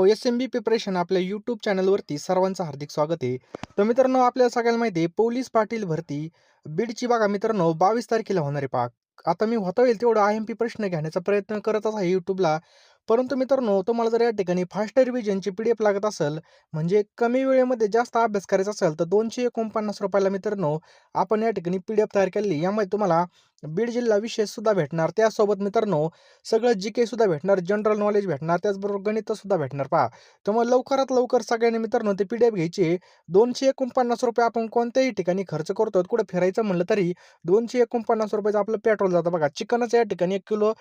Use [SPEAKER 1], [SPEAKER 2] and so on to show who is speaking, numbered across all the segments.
[SPEAKER 1] एस-एम-बी preparation आपल्या YouTube चॅनलवरती सर्वांचं हार्दिक स्वागत आहे. तर मित्रांनो, आपल्याला सगळ्यांना माहिती आहे पोलीस पाटील भरती बीडची बघा मित्रांनो 22 तारखेला होणार आहे पहा. आता मी होता होईल तेवढं आय-एम-पी प्रश्न घेण्याचा प्रयत्न करतच आहे यूट्यूबला. परंतु मित्रांनो, तुम्हाला जर या ठिकाणी फास्ट रिव्हिजनची पी-डी-एफ लागत असेल, म्हणजे कमी वेळेमध्ये जास्त अभ्यास करायचा असेल, तर ₹249 ला मित्रांनो आपण या ठिकाणी पी-डी-एफ तयार केलेली. यामध्ये तुम्हाला बीड जिल्हा विशेष सुद्धा भेटणार. त्यासोबत मित्रांनो सगळं जी-के सुद्धा भेटणार, जनरल नॉलेज भेटणार, त्याचबरोबर गणित सुद्धा भेटणार पहा. त्यामुळे लवकरात लवकर सगळ्यांनी मित्रांनो ते पी-डी-एफ घ्यायची आहे. ₹249 आपण कोणत्याही ठिकाणी खर्च करतो. कुठे फिरायचं म्हणलं तरी ₹249 आपलं पेट्रोल जातं बघा. चिकनच या ठिकाणी 1 किलो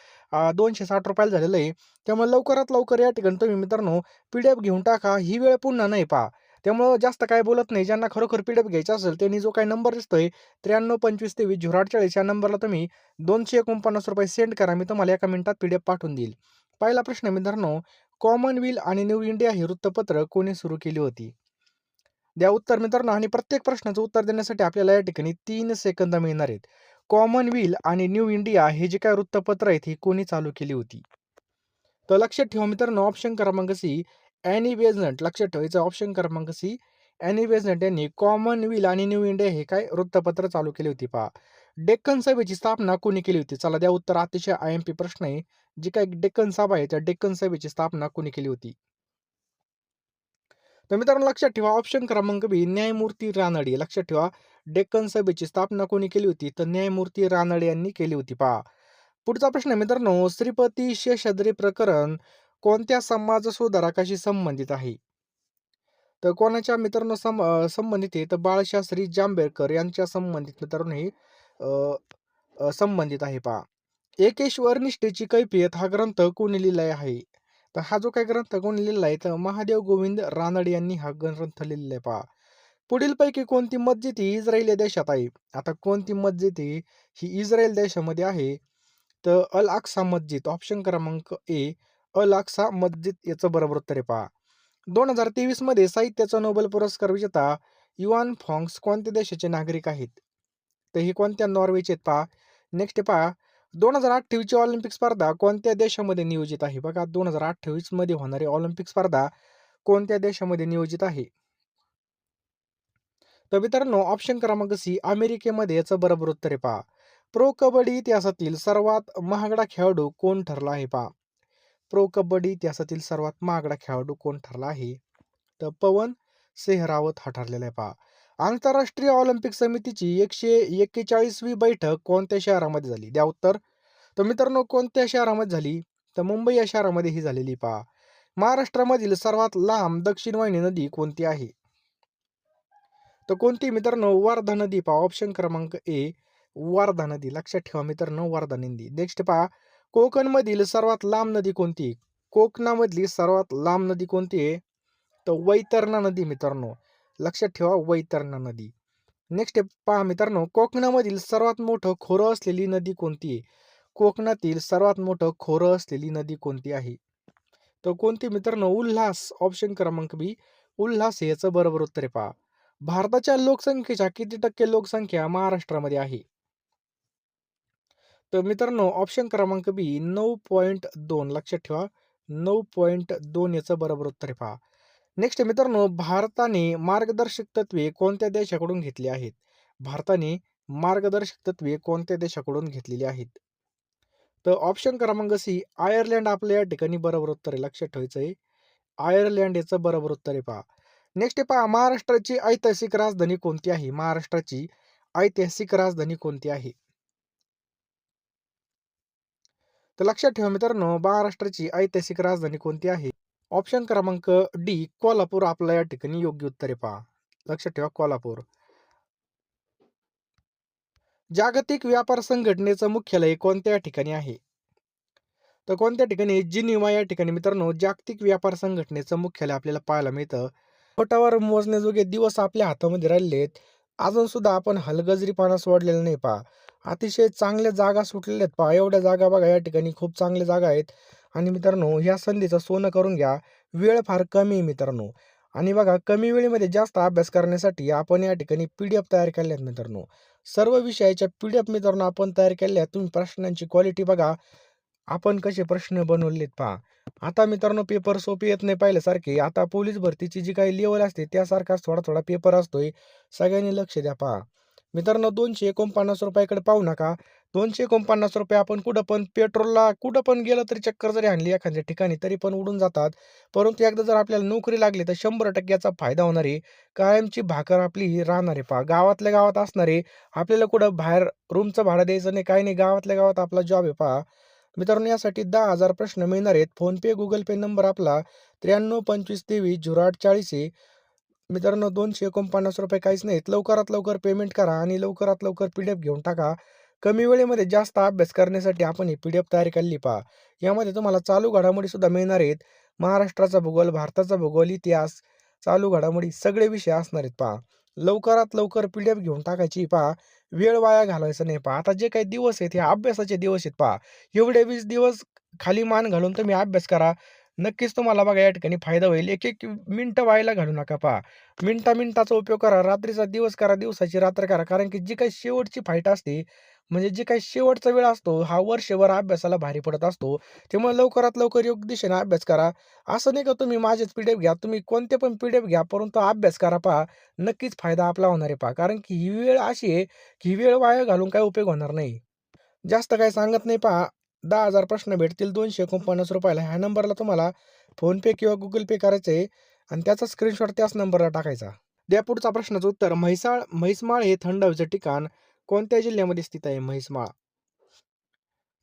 [SPEAKER 1] ₹260 ला झालेलं आहे. त्यामुळे लवकरात लवकर या ठिकाणी तुम्ही मित्रांनो पी-डी-एफ घेऊन टाका. ही वेळ पुन्हा नाही पहा. त्यामुळं जास्त काय बोलत नाही. ज्यांना खरोखर पी-डी-एफ घ्यायचा असेल त्यांनी जो काही नंबर दिसतोय 9325230840 या नंबरला तुम्ही ₹249 सेंड करा. मी तुम्हाला एका मिनिटात पी-डी-एफ पाठवून देईल. पहिला प्रश्न मित्रांनो, कॉमनवेल्थ आणि न्यू इंडिया हे वृत्तपत्र कोणी सुरू केली होती? द्या उत्तर मित्रांनो आणि प्रत्येक प्रश्नाचं उत्तर देण्यासाठी आपल्याला या ठिकाणी 3 सेकंद मिळणार आहेत. कॉमनवेल्थ आणि न्यू इंडिया हे जे काही वृत्तपत्र आहेत, ही कोणी चालू केली होती? तर लक्षात ठेवा मित्रांनो, ऑप्शन क्रमांक सी अॅनी बेझंट. लक्षात ठेवायचं ऑप्शन क्रमांक सी अॅनी बेझंट यांनी कॉमनवेल्थ आणि न्यू इंडिया हे काय वृत्तपत्र चालू केली होती पहा. डेक्कन सभेची स्थापना कोणी केली होती? चला द्या उत्तर. अतिशय आय-एम-पी प्रश्न आहे. जी काही डेक्कन सभा आहे त्या डेक्कन सभेची स्थापना कोणी केली होती? तर मित्रांनो लक्षात ठेवा ऑप्शन क्रमांक बी न्यायमूर्ती रानडे. लक्षात ठेवा डेक्कन सभेची स्थापना कोणी केली होती? तर न्यायमूर्ती रानडे यांनी केली होती पहा. पुढचा प्रश्न आहे मित्रांनो, श्रीपती शेषाद्री प्रकरण कोणत्या समाज सुधारकाशी संबंधित आहे? तर कोणाच्या मित्रांनो संबंधित आहे? तर बाळशास्त्री जांभेडकर यांच्या संबंधित मित्रांनो हे अ, संबंधित आहे पहा. एकेश्वर निष्ठेची कैफियत हा ग्रंथ कोणी लिहिला आहे? तर हा जो काही ग्रंथ कोणी लिहिला आहे तर महादेव गोविंद रानडे यांनी हा ग्रंथ लिहिलेला आहे पहा. पुढीलपैकी कोणती मस्जिद ही इस्रायल या देशात आहे? आता कोणती मस्जिद ही इस्रायल देशामध्ये आहे? तर अल अक्सा मस्जिद. ऑप्शन क्रमांक ए अल अक्सा मस्जिद याचं बरोबर उत्तर आहे पहा. 2023 मध्ये साहित्याचा नोबेल पुरस्कार विजेता युआन फॉंग्स कोणत्या देशाचे नागरिक आहेत? तर हे कोणत्या नॉर्वेचे आहेत पहा. नेक्स्ट पहा 2028 ची ऑलिम्पिक स्पर्धा कोणत्या देशामध्ये नियोजित आहे? बघा 2028 मध्ये होणारी ऑलिम्पिक स्पर्धा कोणत्या देशामध्ये नियोजित आहे? तर मित्रांनो ऑप्शन क्रमांक सी अमेरिकेमध्ये याचं बरोबर उत्तर आहे पहा. प्रो कबड्डी इतिहासातील सर्वात महागडा खेळाडू कोण ठरला आहे पहा. प्रो कबड्डी इतिहासातील सर्वात महागडा खेळाडू कोण ठरला आहे? तर पवन सेहरावत हा ठरलेला आहे पहा. आंतरराष्ट्रीय ऑलिम्पिक समितीची 141वी बैठक कोणत्या शहरामध्ये झाली? द्या उत्तर. तर मित्रांनो कोणत्या शहरामध्ये झाली? तर मुंबई या शहरामध्ये ही झालेली पहा. महाराष्ट्रामधील सर्वात लांब दक्षिण वाहिनी नदी कोणती आहे? तर कोणती मित्रांनो वर्धा नदी पहा. ऑप्शन क्रमांक ए वर्धा नदी. लक्षात ठेवा मित्रांनो वर्धा नदी. नेक्स्ट पहा कोकणमधील सर्वात लांब नदी कोणती? कोकणामधली सर्वात लांब नदी कोणती आहे? तर वैतरणा नदी मित्रांनो. लक्षात ठेवा वैतरणा नदी. नेक्स्ट पहा मित्रांनो कोकणामधील सर्वात मोठं खोरं असलेली नदी कोणती आहे? कोकणातील सर्वात मोठं खोरं असलेली नदी कोणती आहे? तर कोणती मित्रांनो उल्हास. ऑप्शन क्रमांक बी उल्हास हे याचं बरोबर उत्तर आहे पहा. भारताच्या लोकसंख्येच्या किती टक्के लोकसंख्या महाराष्ट्रामध्ये आहे? तर मित्रांनो ऑप्शन क्रमांक बी 9.2. लक्षात ठेवा 9.2 याचं बरोबर उत्तर आहे पहा. नेक्स्ट मित्रांनो भारताने मार्गदर्शक तत्त्वे कोणत्या देशाकडून घेतली आहेत? भारताने मार्गदर्शक तत्त्वे कोणत्या देशाकडून घेतलेली आहेत? तर ऑप्शन क्रमांक सी आयर्लंड आपल्या या ठिकाणी बरोबर उत्तर आहे. लक्षात ठेवायचं आहे आयर्लंड याचं बरोबर उत्तर आहे पहा. नेक्स्ट पहा महाराष्ट्राची ऐतिहासिक राजधानी कोणती आहे? महाराष्ट्राची ऐतिहासिक राजधानी कोणती आहे? तर लक्षात ठेवा मित्रांनो महाराष्ट्राची ऐतिहासिक राजधानी कोणती आहे? ऑप्शन क्रमांक डी कोल्हापूर आपलं या ठिकाणी योग्य उत्तर आहे पहा. लक्षात ठेवा कोल्हापूर. जागतिक व्यापार संघटनेचं मुख्यालय कोणत्या ठिकाणी आहे? तर कोणत्या ठिकाणी? जिनिव्हा या ठिकाणी मित्रांनो जागतिक व्यापार संघटनेचं मुख्यालय आपल्याला पाहायला मिळतं. बोटावर मोजण्याजोगे दिवस आपल्या हातामध्ये राहिलेले आहेत. अजून सुद्धा आपण हलगर्जीपणा सोडलेला नाही पहा. अतिशय चांगल्या जागा सुटलेल्या आहेत पहा. एवढ्या जागा बघा या ठिकाणी खूप चांगल्या जागा आहेत. आणि मित्रांनो ह्या संधीचं सोनं करून घ्या. वेळ फार कमी आहे मित्रांनो. आणि बघा कमी वेळेमध्ये जास्त अभ्यास करण्यासाठी आपण या ठिकाणी पी-डी-एफ तयार केले आहेत मित्रांनो. सर्व विषयाच्या पी-डी-एफ मित्रांनो आपण तयार केल्या आहेत. तुम्ही प्रश्नांची क्वालिटी बघा. आपण कसे प्रश्न बनवलेत पहा. आता मित्रांनो पेपर सोपे येत नाही पहिल्यासारखे. आता पोलीस भरतीची जी काही लेवल असते त्यासारखाच थोडा-थोडा पेपर असतोय. सगळ्यांनी लक्ष द्या पहा. मित्रांनो ₹249 कडे पाहू नका. ₹249 आपण कुठं पण पेट्रोलला कुठं पण गेलं तरी चक्कर जरी आणली एखाद्या ठिकाणी तरी पण उडून जातात. परंतु एकदा जर आपल्याला नोकरी लागली तर 100% याचा फायदा होणार आहे. कायमची भाकर आपली ही राहणार आहे पहा. गावातल्या गावात असणार आहे. आपल्याला कुठं बाहेर रूमचं भाडं द्यायचं नाही, काही नाही. गावातल्या गावात आपला जॉब आहे पहा. मित्रांनो यासाठी 10,000 प्रश्न मिळणार आहेत. फोनपे, गुगल पे नंबर आपला 9325230840 आहे. मित्रांनो ₹249 काहीच नाहीत. लवकरात लवकर पेमेंट करा आणि लवकरात लवकर पी-डी-एफ घेऊन टाका. कमी वेळेमध्ये जास्त अभ्यास करण्यासाठी आपण ही पी-डी-एफ तयार केलेली पहा. यामध्ये तुम्हाला चालू घडामोडी सुद्धा मिळणार आहेत. महाराष्ट्राचा भूगोल, भारताचा भूगोल, इतिहास, चालू घडामोडी सगळे विषय असणार आहेत पहा. लवकरात लवकर पी-डी-एफ घेऊन टाकायची पहा. वेळ वाया घालवायचा नाही पहा. आता जे काही दिवस आहेत हे अभ्यासाचे दिवस आहेत पहा. एवढे 20 दिवस खाली मान घालून तुम्ही अभ्यास करा. नक्कीच तुम्हाला बघा या ठिकाणी फायदा होईल. एक-एक मिनिटं व्हायला घालू नका पहा. मिनिटा-मिनिटाचा उपयोग करा. रात्रीचा दिवस करा, दिवसाची रात्र करा. कारण की जी काही शेवटची फाईट असते, म्हणजे जी काही शेवटचा वेळ असतो, हा वर्षभर अभ्यासाला भारी पडत असतो. त्यामुळे लवकरात लवकर योग्य दिशेने अभ्यास करा. असं नाही का तुम्ही माझेच पी-डी-एफ घ्या. तुम्ही कोणते पण पी-डी-एफ घ्या, परंतु अभ्यास करा पहा. नक्कीच फायदा आपला होणार आहे पहा. कारण की ही वेळ अशी आहे, की ही वेळ वाया घालून काही उपयोग होणार नाही. जास्त काही सांगत नाही पहा. 10,000 प्रश्न भेटतील ₹249 ला. ह्या नंबरला तुम्हाला फोनपे किंवा गुगल पे करायचं आहे आणि त्याचा स्क्रीनशॉट त्याच नंबरला टाकायचा. द्या पुढचा प्रश्नाचं उत्तर. म्हैसमाळ हे थंड हवेचं ठिकाण कोणत्या जिल्ह्यामध्ये स्थित आहे? म्हैसमाळ.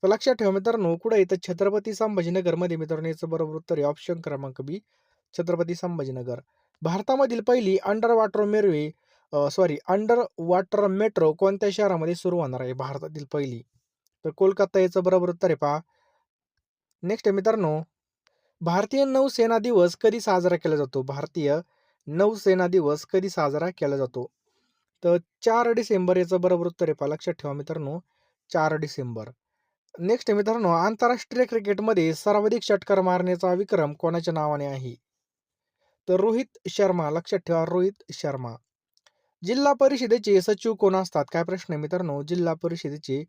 [SPEAKER 1] तर लक्षात ठेवा मित्रांनो, कुठं आहे तर छत्रपती संभाजीनगरमध्ये मित्रांनो याचं बरोबर उत्तर आहे ऑप्शन क्रमांक बी, छत्रपती संभाजीनगर. भारतामधील पहिली अंडर वॉटर मेट्रो कोणत्या शहरामध्ये सुरू होणार आहे? भारतातील पहिली. तर कोलकाता याचं बरोबर उत्तर आहे पहा. नेक्स्ट आहे मित्रांनो, भारतीय नौसेना दिवस कधी साजरा केला जातो? भारतीय नौसेना दिवस कधी साजरा केला जातो? तर 4 डिसेंबर याचं बरोबर उत्तर आहे पहा. लक्षात ठेवा मित्रांनो, 4 डिसेंबर. नेक्स्ट आहे मित्रांनो, आंतरराष्ट्रीय क्रिकेटमध्ये सर्वाधिक षटकार मारण्याचा विक्रम कोणाच्या नावाने आहे? तर रोहित शर्मा. लक्षात ठेवा रोहित शर्मा. जिल्हा परिषदेचे सचिव कोण असतात? काय प्रश्न आहे मित्रांनो, जिल्हा परिषदेचे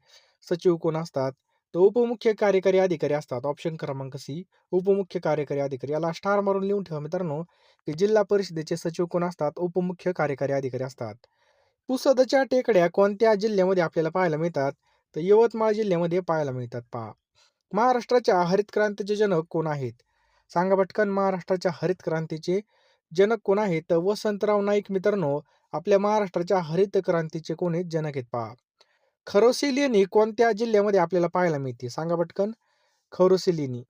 [SPEAKER 1] सचिव कोण असतात? तर उपमुख्य कार्यकारी अधिकारी असतात. ऑप्शन क्रमांक सी, उपमुख्य कार्यकारी अधिकारी. याला स्टार मारून लिहून ठेवा मित्रांनो, की जिल्हा परिषदेचे सचिव कोण असतात? उपमुख्य कार्यकारी अधिकारी असतात. पुसदच्या टेकड्या कोणत्या जिल्ह्यामध्ये आपल्याला पाहायला मिळतात? तर यवतमाळ जिल्ह्यामध्ये पाहायला मिळतात पहा. महाराष्ट्राच्या हरित क्रांतीचे जनक कोण आहेत? सांगा पटकन, महाराष्ट्राच्या हरित क्रांतीचे जनक कोण आहेत? तर वसंतराव नाईक मित्रांनो आपल्या महाराष्ट्राच्या हरित क्रांतीचे कोण आहेत? जनक आहेत पहा. खरोसी लेणी कोणत्या जिल्ह्यामध्ये आपल्याला पाहायला मिळते? सांगा पटकन, खरोसी लेणी.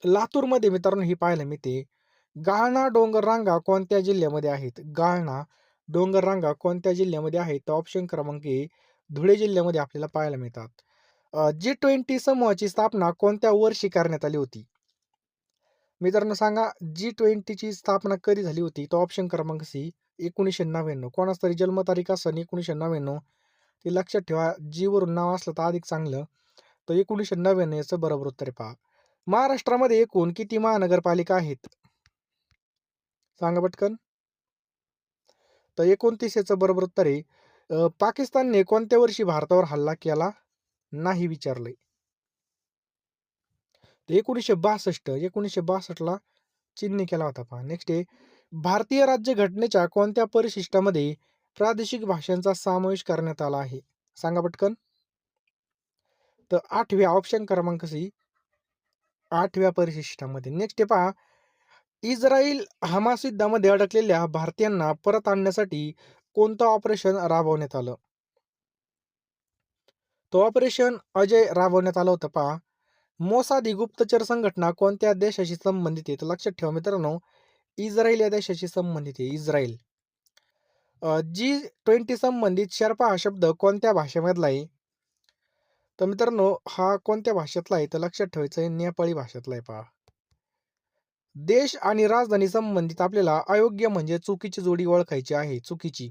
[SPEAKER 1] लातूरमध्ये मित्रांनो ही पाहायला मिळते. गाळणा डोंगररांगा कोणत्या जिल्ह्यामध्ये आहेत? गाळणा डोंगररांगा कोणत्या जिल्ह्यामध्ये आहेत? तर ऑप्शन क्रमांक ए, धुळे जिल्ह्यामध्ये आपल्याला पाहायला मिळतात. G20 समूहाची स्थापना कोणत्या वर्षी करण्यात आली होती? मित्रांनो सांगा, G20ची स्थापना कधी झाली होती? तर ऑप्शन क्रमांक सी, 1999. कोणाचा तरी जन्मतारीख असेल 1999 ते लक्षात ठेवा. जी वरून नाव असलं तर अधिक चांगलं. तर 1999 याचं बरोबर उत्तर आहे पहा. महाराष्ट्रामध्ये एकूण किती महानगरपालिका आहेत? सांगा पटकन. तर 29 याचं बरोबर उत्तर आहे. पाकिस्तानने कोणत्या वर्षी भारतावर हल्ला केला नाही विचारलंय? तर 1962 ला चीनने केला होता पहा. नेक्स्ट आहे, भारतीय राज्यघटनेच्या कोणत्या परिशिष्टामध्ये प्रादेशिक भाषांचा समावेश करण्यात आला आहे? सांगा पटकन. तर 8व्या, ऑप्शन क्रमांक सी, 8व्या परिशिष्टामध्ये. नेक्स्ट आहे पहा, इस्रायल हमास युद्धामध्ये अडकलेल्या भारतीयांना परत आणण्यासाठी कोणतं ऑपरेशन राबवण्यात आलं? तो ऑपरेशन अजय राबवण्यात आलं होतं पहा. मोसाद ही गुप्तचर संघटना कोणत्या देशाशी संबंधित आहे? तर लक्षात ठेवा मित्रांनो, इस्रायल या देशाशी संबंधित आहे. इस्रायल. G20 संबंधित शेर्पा हा शब्द कोणत्या भाषेमधला आहे? तर मित्रांनो हा कोणत्या भाषेतला आहे? तर लक्षात ठेवायचं आहे, नेपाळी भाषेतला आहे पहा. देश आणि राजधानी संबंधित आपल्याला अयोग्य म्हणजे चुकीची जोडी ओळखायची आहे. चुकीची.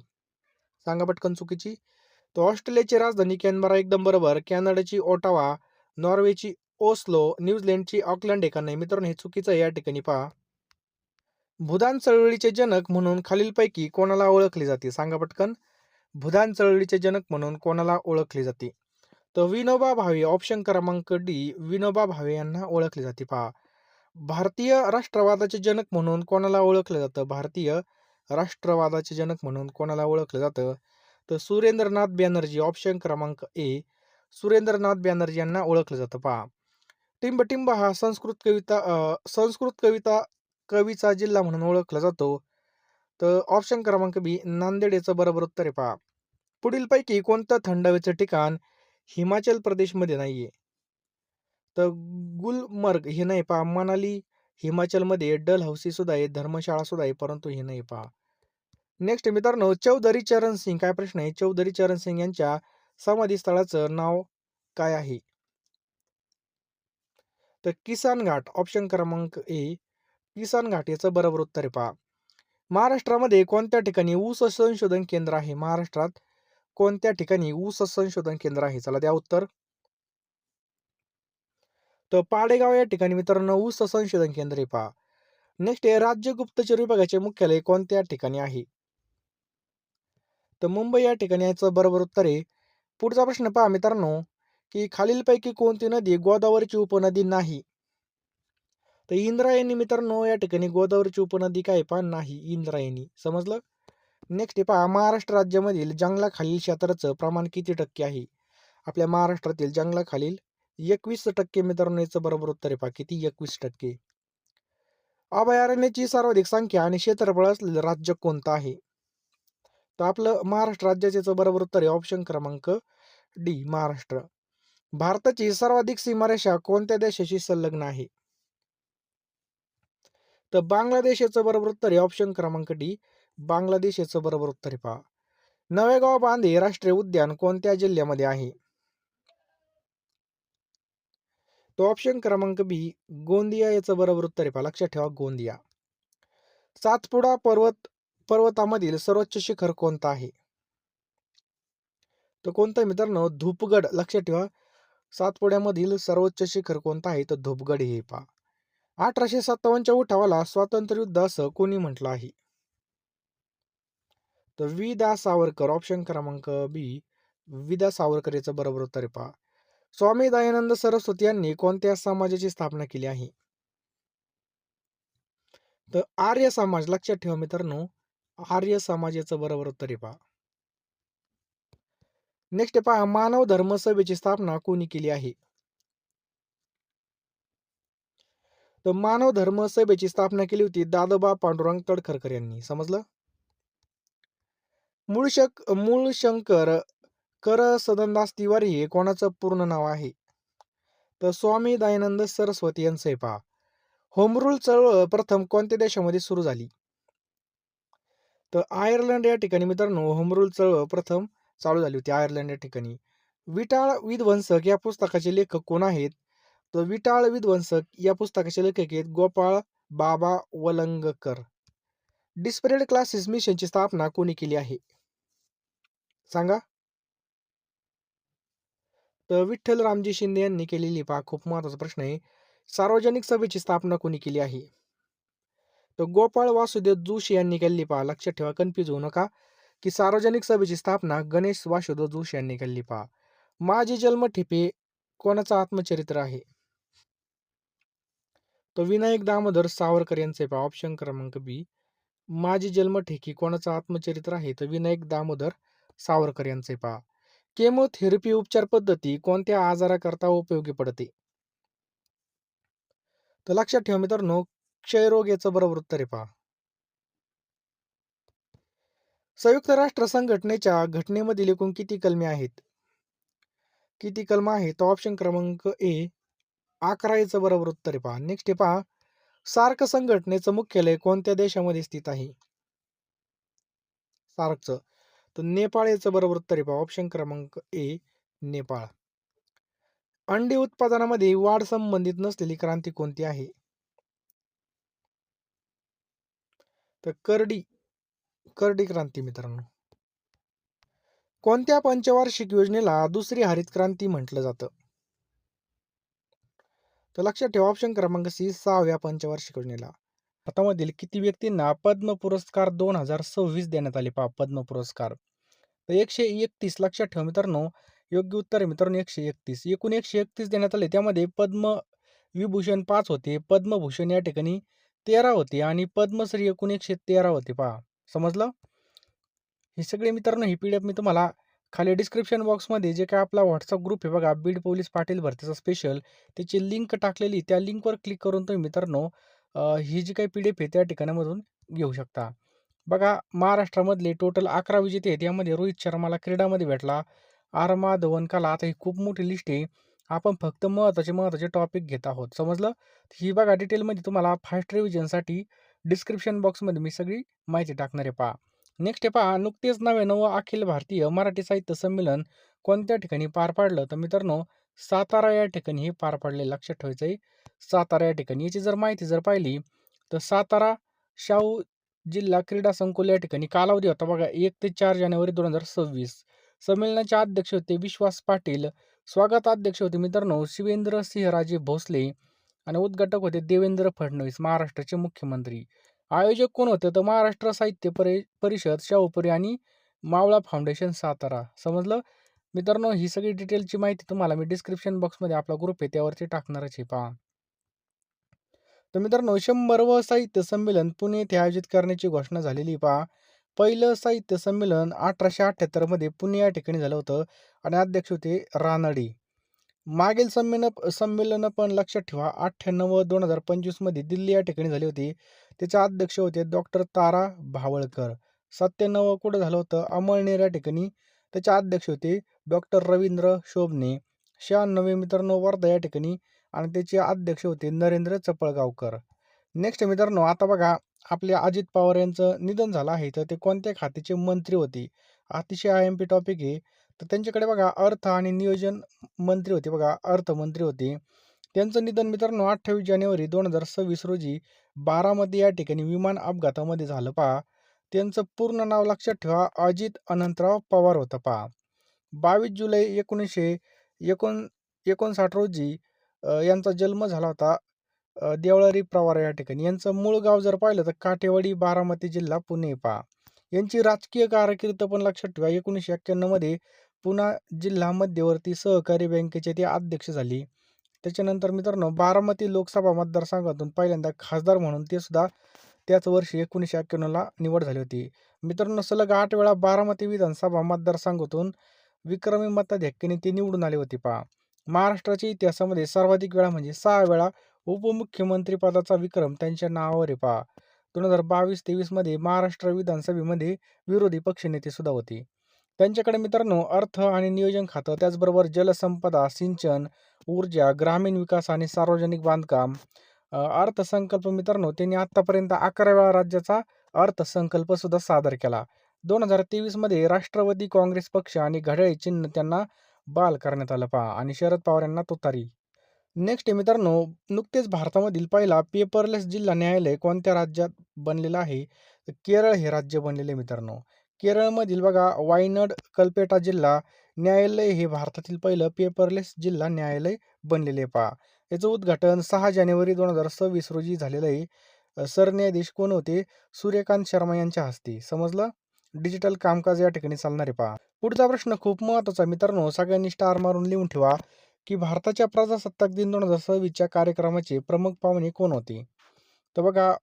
[SPEAKER 1] सांगा पटकन चुकीची. तर ऑस्ट्रेलियाची राजधानी कॅनबरा एकदम बरोबर. कॅनडाची ओटावा, नॉर्वेची ओस्लो, न्यूझीलंडची ऑकलंड आहे का नाही? मित्रांनो हे चुकीचं आहे या ठिकाणी पहा. भूदान चळवळीचे जनक म्हणून खालीलपैकी कोणाला ओळखले जाते? सांगा पटकन. भूदान चळवळीचे जनक म्हणून कोणाला ओळखले जाते? तर विनोबा भावे ऑप्शन क्रमांक डी, विनोबा भावे यांना ओळखले जाते पहा. भारतीय राष्ट्रवादाचे जनक म्हणून कोणाला ओळखलं जातं? भारतीय राष्ट्रवादाचे जनक म्हणून कोणाला ओळखलं जातं? तर सुरेंद्रनाथ बॅनर्जी ऑप्शन क्रमांक ए, सुरेंद्रनाथ बॅनर्जी यांना ओळखलं जातं पहा. टिंबटिंब हा संस्कृत कवीचा जिल्हा म्हणून ओळखला जातो. तर ऑप्शन क्रमांक बी, नांदेड याचं बरोबर उत्तर आहे पहा. पुढीलपैकी कोणतं थंड हवेचं ठिकाण हिमाचल प्रदेशमध्ये नाहीये? तर गुलमर्ग हे नाही पहा. मनाली हिमाचलमध्ये, डलहौसी सुद्धा आहे, धर्मशाळा सुद्धा आहे, परंतु हे नाही पहा. नेक्स्ट मित्रांनो, चौधरी चरण सिंग, काय प्रश्न आहे? चौधरी चरण सिंग यांच्या समाधी स्थळाचं नाव काय आहे? तर किसान घाट ऑप्शन क्रमांक ए, किसान घाट याचं बरोबर उत्तर आहे पहा. महाराष्ट्रामध्ये कोणत्या ठिकाणी ऊस संशोधन केंद्र आहे? महाराष्ट्रात कोणत्या ठिकाणी ऊस संशोधन केंद्र आहे? चला द्या उत्तर. तर पाडेगाव या ठिकाणी मित्रांनो ऊस संशोधन केंद्र आहे पहा. नेक्स्ट आहे, राज्य गुप्तचर विभागाचे मुख्यालय कोणत्या ठिकाणी आहे? तर मुंबई या ठिकाणी याचं बरोबर उत्तर आहे. पुढचा प्रश्न पहा मित्रांनो, की खालीलपैकी कोणती नदी गोदावरीची उपनदी नाही? तर इंद्रायणी मित्रांनो या ठिकाणी गोदावरीची उपनदी काय पहा नाही, इंद्रायणी. समजलं? नेक्स्ट आहे पहा, महाराष्ट्र राज्यामधील जंगलाखालील क्षेत्राचं प्रमाण किती टक्के आहे? आपल्या महाराष्ट्रातील जंगलाखालील 21% मित्रांनो याचं बरोबर उत्तर आहे पहा. किती? 21%. अभयारण्याची सर्वाधिक संख्या आणि क्षेत्रफळ असलेलं राज्य कोणतं आहे? तर आपलं महाराष्ट्र राज्याचं याचं बरोबर उत्तर आहे ऑप्शन क्रमांक डी, महाराष्ट्र. भारताची सर्वाधिक सीमारेषा कोणत्या देशाशी संलग्न आहे? तर बांगलादेश याचं बरोबर उत्तर आहे ऑप्शन क्रमांक डी, बांगलादेश याचं बरोबर उत्तर आहे पहा. नवेगाव बांधे राष्ट्रीय उद्यान कोणत्या जिल्ह्यामध्ये आहे? तो ऑप्शन क्रमांक बी, गोंदिया याचं बरोबर उत्तर आहे पहा. लक्षात ठेवा, गोंदिया. सातपुडा पर्वतामधील सर्वोच्च शिखर कोणतं आहे? तर कोणतं आहे मित्रांनो? धूपगड. लक्षात ठेवा, सातपुड्यामधील सर्वोच्च शिखर कोणतं आहे? तर धूपगड हे पहा. 1857च्या उठावाला स्वातंत्र्य युद्ध असं कोणी म्हटलं आहे? तर वि. दा. सावरकर ऑप्शन क्रमांक बी, वि. दा. सावरकर याचं बरोबर उत्तर आहे पहा. स्वामी दयानंद सरस्वती यांनी कोणत्या समाजाची स्थापना केली आहे? तर आर्य समाज. लक्षात ठेवा मित्रांनो, आर्य समाज याचं बरोबर उत्तर आहे पहा. नेक्स्ट पहा, मानव धर्म सभेची स्थापना कोणी केली आहे? तर मानव धर्म सभेची स्थापना केली होती दादोबा पांडुरंग तडखरकर यांनी. समजलं? मूळशंकर कर सदनदास तिवारी हे कोणाचं पूर्ण नाव आहे? तर स्वामी दयानंद सरस्वती यांचं आहे पहा. होम रूल चळवळ प्रथम कोणत्या देशामध्ये सुरू झाली? तर आयर्लंड या ठिकाणी मित्रांनो होम रूल चळवळ प्रथम चालू झाली होती, आयर्लंड या ठिकाणी. विटाळ विध्वंसक या पुस्तकाचे लेखक कोण आहेत? तर विटाळ विध्वंसक या पुस्तकाचे लेखक आहेत गोपाळ बाबा वलंगकर. डिस्परेड क्लासेस मिशनची स्थापना कोणी केली आहे? सांगा. तर विठ्ठल रामजी शिंदे यांनी केलेली पहा. खूप महत्वाचा प्रश्न आहे. सार्वजनिक सभेची स्थापना कोणी केली आहे? तर गोपाळ वासुदेव जोशी यांनी केली पहा. लक्षात ठेवा, कन्फ्यूज होऊ नका, की सार्वजनिक सभेची स्थापना गणेश वासुदेव जोशी यांनी केली पहा. माझे जन्मठेपे कोणाचं आत्मचरित्र आहे? तो विनायक दामोदर सावरकर यांचे पहा. ऑप्शन क्रमांक बी, माझी जन्मठेकी कोणाचं आत्मचरित्र आहे? तर विनायक दामोदर सावरकर यांचे पहा. केमोथेरपी उपचार पद्धती कोणत्या आजाराकरता उपयोगी पडते? तर लक्षात ठेवा मित्रांनो, क्षयरोग याचं बरोबर उत्तर आहे पहा. संयुक्त राष्ट्र संघटनेच्या घटनेमधील एकूण किती कलमे आहेत? किती कलम आहे? तर ऑप्शन क्रमांक ए, 11 याचं बरोबर उत्तर आहे पहा. नेक्स्ट आहे पहा, सार्क संघटनेचं मुख्यालय कोणत्या देशामध्ये स्थित आहे? सार्कचं. तर नेपाळ याचं बरोबर उत्तर आहे पहा. ऑप्शन क्रमांक ए, नेपाळ. अंडी उत्पादनामध्ये वाढ संबंधित नसलेली क्रांती कोणती आहे? तर करडी क्रांती मित्रांनो. कोणत्या पंचवार्षिक योजनेला दुसरी हरित क्रांती म्हटलं जातं? तर लक्षात ठेवा, ऑप्शन क्रमांक सी, 6व्या पंचवार्षिक योजनेला. भारतामधील किती व्यक्तींना पद्म पुरस्कार 2026 देण्यात आले पहा, पद्म पुरस्कार? तर 131. लक्षात ठेवा मित्रांनो, योग्य उत्तर आहे मित्रांनो 131. एकूण 131 देण्यात आले. त्यामध्ये पद्मविभूषण 5 होते, पद्मभूषण या ठिकाणी 13 होते आणि पद्मश्री एकूण 113 होते पहा. समजलं? हे सगळे मित्रांनो ही पी-डी-एफ मी तुम्हाला खाली डिस्क्रिप्शन बॉक्समध्ये जे काही आपला WhatsApp ग्रुप आहे बघा, बीड पोलीस पाटील भरतीचा स्पेशल, त्याची लिंक टाकलेली. त्या लिंकवर क्लिक करून तुम्ही मित्रांनो ही जी काही पी-डी-एफ आहे त्या ठिकाणामधून घेऊ शकता. बघा महाराष्ट्रामधले टोटल 11 विजेते आहेत. यामध्ये रोहित शर्माला क्रीडामध्ये भेटला. आर. माधवनकरला. आता ही खूप मोठी लिस्ट आहे. आपण फक्त महत्त्वाचे टॉपिक घेत आहोत. समजलं? ही बघा डिटेलमध्ये तुम्हाला फास्ट रिव्हिजनसाठी डिस्क्रिप्शन बॉक्समध्ये मी सगळी माहिती टाकणार आहे पहा. नेक्स्ट आहे पहा, नुकतेच 99वं अखिल भारतीय मराठी साहित्य संमेलन कोणत्या ठिकाणी पार पाडलं? तर मित्रांनो सातारा या ठिकाणी हे पार पडले. लक्षात ठेवायचं आहे सातारा या ठिकाणी. याची जर माहिती पाहिली तर सातारा शाहू जिल्हा क्रीडा संकुल या ठिकाणी कालावधी होता बघा 1 ते 4 जानेवारी 2026. संमेलनाचे अध्यक्ष होते विश्वास पाटील. स्वागताध्यक्ष होते मित्रांनो शिवेंद्रसिंहराजे भोसले आणि उद्घाटक होते देवेंद्र फडणवीस महाराष्ट्राचे मुख्यमंत्री. आयोजक कोण होते? तर महाराष्ट्र साहित्य परिषद, शाहूपुरी आणि मावळा फाउंडेशन सातारा. समजलं? मित्रांनो ही सगळी डिटेलची माहिती तुम्हाला मी डिस्क्रिप्शन बॉक्समध्ये आपला ग्रुप आहे त्यावरती टाकणारच आहे पहा. तर मित्रांनो 100व साहित्य संमेलन पुणे येथे आयोजित करण्याची घोषणा झालेली पहा. पहिलं साहित्य संमेलन 1878 मध्ये पुणे या ठिकाणी झालं होतं आणि अध्यक्ष होते रानडे. मागील संमेलन पण लक्षात ठेवा 98-2025 मध्ये दिल्ली या ठिकाणी झाली होती. त्याचे अध्यक्ष होते डॉक्टर तारा भावळकर. 97 कुठं झालं होतं? अमळनेर या ठिकाणी. त्याचे अध्यक्ष होते डॉक्टर रवींद्र शोभणे. 96 मित्रांनो वर्धा या ठिकाणी आणि त्याचे अध्यक्ष होते नरेंद्र चपळगावकर. नेक्स्ट मित्रांनो आता बघा आपले अजित पवार यांचं निधन झालं आहे तर ते कोणत्या खात्याचे मंत्री होते? अतिशय IMP टॉपिक आहे. तर त्यांच्याकडे बघा अर्थ आणि नियोजन मंत्री होते बघा, अर्थमंत्री होते. त्यांचं निधन मित्रांनो 28 जानेवारी 2026 रोजी बारामती या ठिकाणी विमान अपघातामध्ये झालं पहा. त्यांचं पूर्ण नाव लक्षात ठेवा अजित अनंतराव पवार होतं पहा. 22 जुलै 1959 रोजी यांचा जन्म झाला होता देवळाली प्रवारा या ठिकाणी. यांचं मूळ गाव जर पाहिलं तर काटेवाडी, बारामती जिल्हा, पुणे पहा. यांची राजकीय कारकीर्द पण लक्षात ठेवा 1991 मध्ये पुणा जिल्हा मध्यवर्ती सहकारी बँकेचे ते अध्यक्ष झाले. त्याच्यानंतर मित्रांनो बारामती लोकसभा मतदारसंघातून पहिल्यांदा खासदार म्हणून ते सुद्धा त्याच वर्षी 1991ला निवड झाली होती. मित्रांनो सलग 8 वेळा बारामती विधानसभा मतदारसंघातून विक्रमी मताधिक्याने ते निवडून आले होते पहा. महाराष्ट्राच्या इतिहासामध्ये सर्वाधिक वेळा म्हणजे 6 वेळा उपमुख्यमंत्री पदाचा विक्रम त्यांच्या नावावर आहे पहा. 2022-23 मध्ये महाराष्ट्र विधानसभेमध्ये विरोधी पक्षनेते सुद्धा होते. त्यांच्याकडे मित्रांनो अर्थ आणि नियोजन खातं, त्याचबरोबर जलसंपदा, सिंचन, ऊर्जा, ग्रामीण विकास आणि सार्वजनिक बांधकाम, अर्थसंकल्प मित्रांनो त्यांनी आतापर्यंत 11 वेळा राज्याचा अर्थसंकल्प सुद्धा सादर केला. 2023 मध्ये राष्ट्रवादी काँग्रेस पक्ष आणि घड्याळ चिन्ह त्यांना बाल करण्यात आलं पहा आणि शरद पवार यांना तुतारी. नेक्स्ट आहे मित्रांनो नुकतेच भारतामधील पहिला पेपरलेस जिल्हा न्यायालय कोणत्या राज्यात बनलेलं आहे? तर केरळ हे राज्य बनलेले मित्रांनो. केरळमधील बघा वायनाड कल्पेटा जिल्हा न्यायालय हे भारतातील पहिलं पेपरलेस जिल्हा न्यायालय बनलेले पहा. याचं उद्घाटन 6 जानेवारी 2026 रोजी झालेलं आहे. सरन्यायाधीश कोण होते? सूर्यकांत शर्मा यांच्या हस्ते. समजलं? डिजिटल कामकाज या ठिकाणी चालणार आहे पहा. पुढचा प्रश्न खूप महत्त्वाचा मित्रांनो सगळ्यांनी स्टार मारून लिहून ठेवा की भारताच्या प्रजासत्ताक दिन 2026च्या कार्यक्रमाचे प्रमुख पाहुणे कोण होते? तर बघा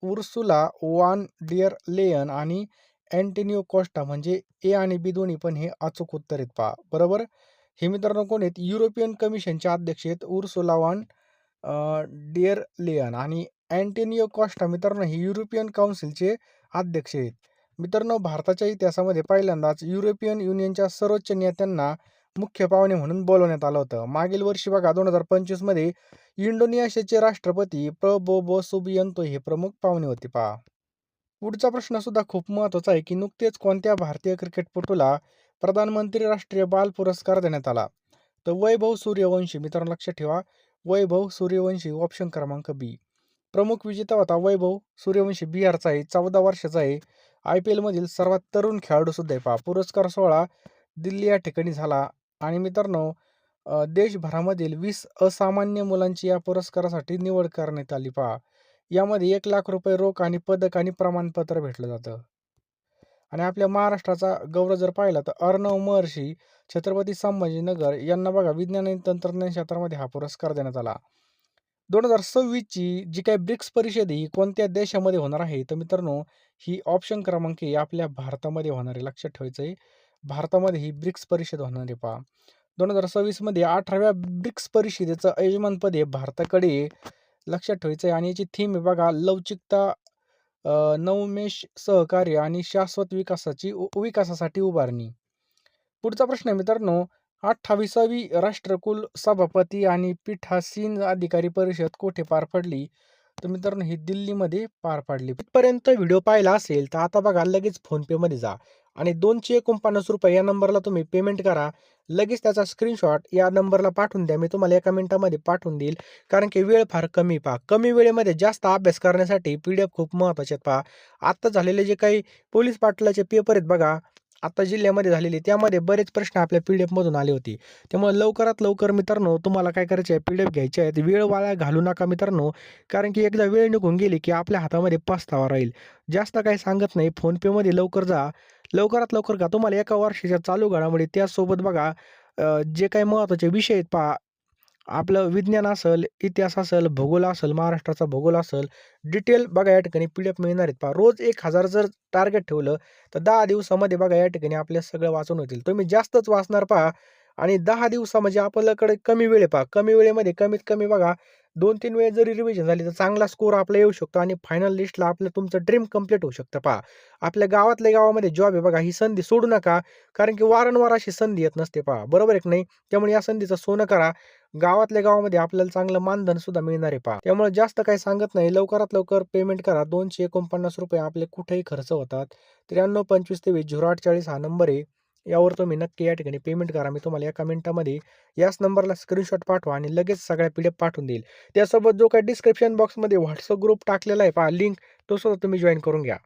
[SPEAKER 1] उर्सुला वॉन डियर लेयन आणि अँटोनियो कोस्टा म्हणजे ए आणि बी दोन्ही पण हे अचूक उत्तर आहेत पहा. बरोबर? हे मित्रांनो कोण आहेत? युरोपियन कमिशनचे अध्यक्ष आहेत उर्सुला वॉन डियर लेयन आणि अँटोनियो कोस्टा मित्रांनो हे युरोपियन काउन्सिलचे अध्यक्ष आहेत. मित्रांनो भारताच्या इतिहासामध्ये पहिल्यांदाच युरोपियन युनियनच्या सर्वोच्च नेत्यांना मुख्य पाहुणे म्हणून बोलवण्यात आलं होतं. मागील वर्षी बघा 2025 मध्ये इंडोनेशियाचे राष्ट्रपती प्रबोवो सुबियांतो हे प्रमुख पाहुणे होते पहा. पुढचा प्रश्न सुद्धा खूप महत्त्वाचा आहे की नुकतेच कोणत्या भारतीय क्रिकेटपटूला प्रधानमंत्री राष्ट्रीय बाल पुरस्कार देण्यात आला? तर वैभव सूर्यवंशी. मित्रांनो लक्षात ठेवा वैभव सूर्यवंशी ऑप्शन क्रमांक बी. प्रमुख विजेता होता वैभव सूर्यवंशी. बिहारचा आहे, 14 वर्षाचा आहे. IPL मधील सर्वात तरुण खेळाडू सुद्धा आहे पहा. पुरस्कार सोहळा दिल्ली या ठिकाणी झाला आणि मित्रांनो देशभरामधील 20 असामान्य मुलांची या पुरस्कारासाठी निवड करण्यात आली पहा. यामध्ये 1 लाख रुपये रोख आणि पदक आणि प्रमाणपत्र भेटलं जातं. आणि आपल्या महाराष्ट्राचा गौरव जर पाहिला तर अर्णव महर्षी छत्रपती संभाजीनगर यांना बघा विज्ञान आणि तंत्रज्ञान क्षेत्रामध्ये हा पुरस्कार देण्यात आला. 2026ची जी काही ब्रिक्स परिषद ही कोणत्या देशामध्ये होणार आहे? तर मित्रांनो, ही ऑप्शन क्रमांक ए आपल्या भारतामध्ये होणार आहे. लक्षात ठेवायचं आहे. भारतामध्ये ही ब्रिक्स परिषद होणार आहे पहा. 2026 मध्ये 18व्या ब्रिक्स परिषदेचं यजमानपद हे भारताकडे आहे. लक्षात ठेवायचं आहे आणि याची थीम आहे बघा लवचिकता, नवोन्मेष, सहकार्य आणि शाश्वत विकासासाठी उभारणी. पुढचा प्रश्न आहे मित्रांनो, 28वी राष्ट्रकुल सभापती आणि पीठासीन अधिकारी परिषद कुठे पार पडली? तर मित्रांनो ही दिल्लीमध्ये पार पाडली. इथपर्यंत व्हिडिओ पाहिला असेल तर आता बघा लगेच फोनपेमध्ये जा आणि ₹249 या नंबरला तुम्ही पेमेंट करा. लगेच त्याचा स्क्रीनशॉट या नंबरला पाठवून द्या. मी तुम्हाला 1 मिनिटामध्ये पाठवून देईल. कारण की वेळ फार कमी पहा. कमी वेळेमध्ये जास्त अभ्यास करण्यासाठी PDF खूप महत्त्वाचे आहेत पहा. आत्ता झालेले जे काही पोलीस पाटलाचे पेपर आहेत बघा, आता जिल्ह्यामध्ये झालेले त्यामध्ये बरेच प्रश्न आपल्या PDF मधून आले होते. त्यामुळे लवकरात लवकर मित्रांनो तुम्हाला काय करायचे आहे PDF घ्यायचे आहेत. वेळ वाया घालवू नका मित्रांनो. कारण की एकदा वेळ निघून गेली की आपल्या हातामध्ये पस्तावा राहील. जास्त काही सांगत नाही. फोनपेमध्ये लवकर जा. लवकरात लवकर का तुम्हाला एका वर्षाच्या चालू घडामोडी त्याचसोबत बघा जे काही महत्त्वाचे विषय आहेत पहा. आपलं विज्ञान असेल, इतिहास असेल, भूगोल असेल, महाराष्ट्राचा भूगोल असेल, डिटेल बघा या ठिकाणी PDF मिळणार आहेत पहा. रोज 1000 जर टार्गेट ठेवलं तर 10 दिवसामध्ये बघा या ठिकाणी आपल्या सगळं वाचून होतील. तुम्ही जास्तच वाचणार पहा आणि 10 दिवसा म्हणजे आपल्याकडे कमी वेळ आहे पहा. कमी वेळेमध्ये कमीत कमी बघा 2-3 वेळेस जरी रिव्हिजन झाली तर चांगला स्कोर आपला येऊ शकतो आणि फायनल लिस्टला आपलं तुमचं ड्रीम कंप्लीट होऊ शकतं पहा. आपल्या गावातल्या गावामध्ये जॉब आहे बघा, ही संधी सोडू नका. कारण की वारंवार अशी संधी येत नसते पहा. बरोबर आहे की नाही? त्यामुळे या संधीचं सोनं करा. गावातल्या गावामध्ये आपल्याला चांगलं मानधन सुद्धा मिळणार आहे पहा. त्यामुळे जास्त काही सांगत नाही. लवकरात लवकर पेमेंट करा. ₹249 आपले कुठेही खर्च होतात. 9325230840 हा नंबर आहे. यावर तुम्ही नक्की या ठिकाणी पेमेंट करा. मी तुम्हाला 1 मिनिटामध्ये याच नंबरला स्क्रीनशॉट पाठवा आणि लगेच सगळ्या PDF पाठवून देईल. त्यासोबत जो काही डिस्क्रिप्शन बॉक्समध्ये WhatsApp ग्रुप टाकलेला आहे पहा लिंक, तो सुद्धा तुम्ही जॉइन करून घ्या.